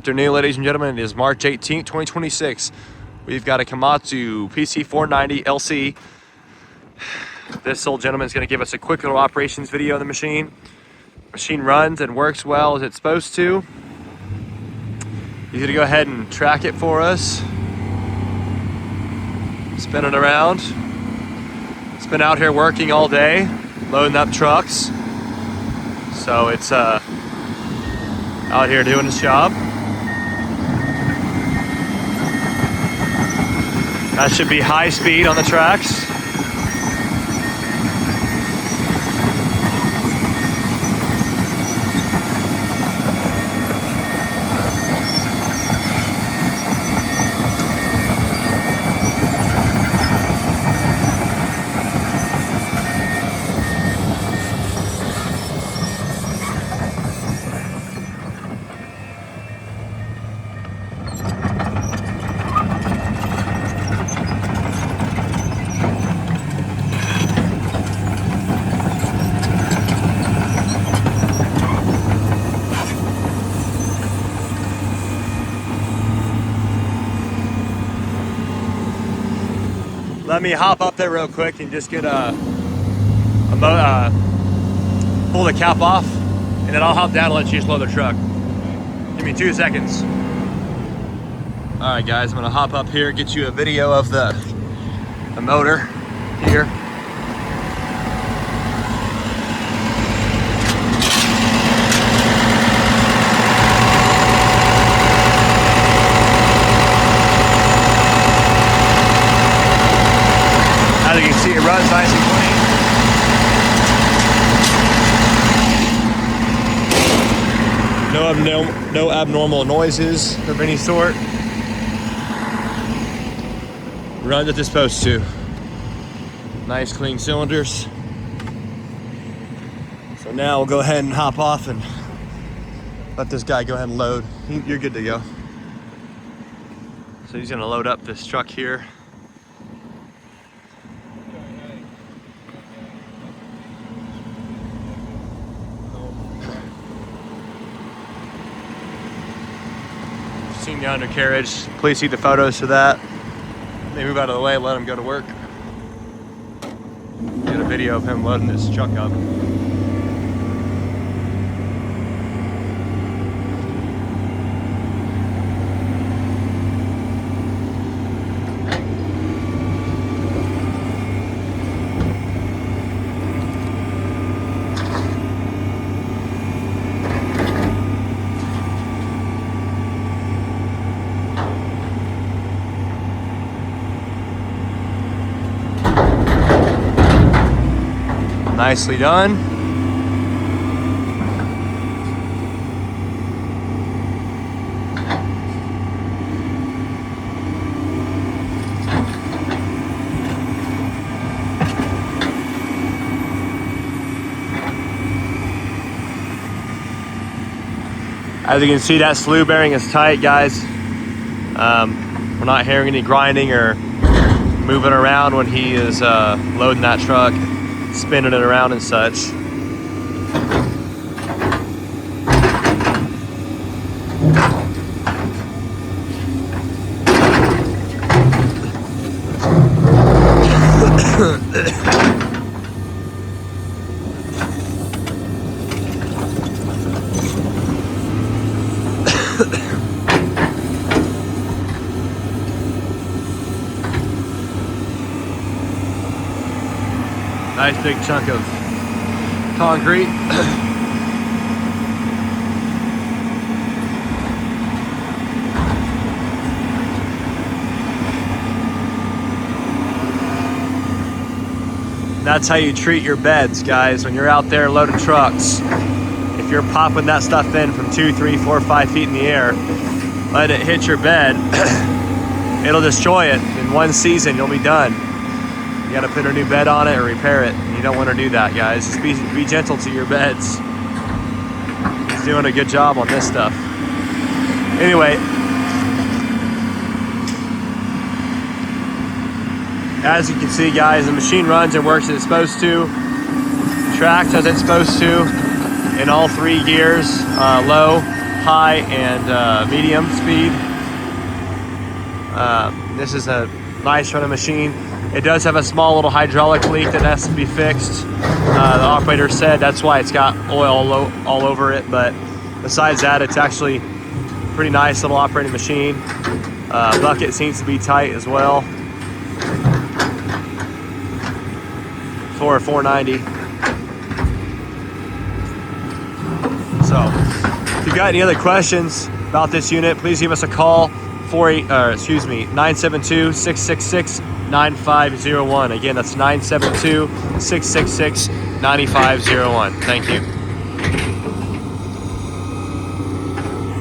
Afternoon, ladies and gentlemen. It is March 18th, 2026. We've got a Komatsu PC490LC. This old gentleman is going to give us a quick little operations video of the machine. Machine runs and works well as it's supposed to. He's going to go ahead and track it for us. Spin it around. It's been out here working all day, loading up trucks. So it's out here doing its job. That should be high speed on the tracks. Let me hop up there real quick and just get pull the cap off, and then I'll hop down and let you just load the truck. Give me 2 seconds. All right, guys, I'm gonna hop up here, get you a video of the motor here. As you can see, it runs nice and clean. No abnormal noises of any sort. Runs as it's supposed to. Nice clean cylinders. So now we'll go ahead and hop off and let this guy go ahead and load. You're good to go. So he's gonna load up this truck here. Seen the undercarriage. Please see the photos for that. They move out of the way, let him go to work. Get a video of him loading this truck up. Nicely done. As you can see, that slew bearing is tight, guys. We're not hearing any grinding or moving around when he is loading that truck, spinning it around and such. Nice big chunk of concrete. That's how you treat your beds, guys, when you're out there loading trucks. If you're popping that stuff in from 2, 3, 4, 5 feet in the air, let it hit your bed, it'll destroy it. In one season, you'll be done. You gotta put a new bed on it or repair it. You don't wanna do that, guys. Just be gentle to your beds. He's doing a good job on this stuff. Anyway, as you can see, guys, the machine runs and works as it's supposed to. Tracks as it's supposed to in all 3 gears, low, high and medium speed. This is a nice running machine. It does have a small little hydraulic leak that has to be fixed. The operator said that's why it's got oil all over it, but besides that, it's actually a pretty nice little operating machine. Bucket seems to be tight as well for a 490. So if you've got any other questions about this unit, please give us a call. 972-666-9501. Again, that's 972-666-9501. Thank you.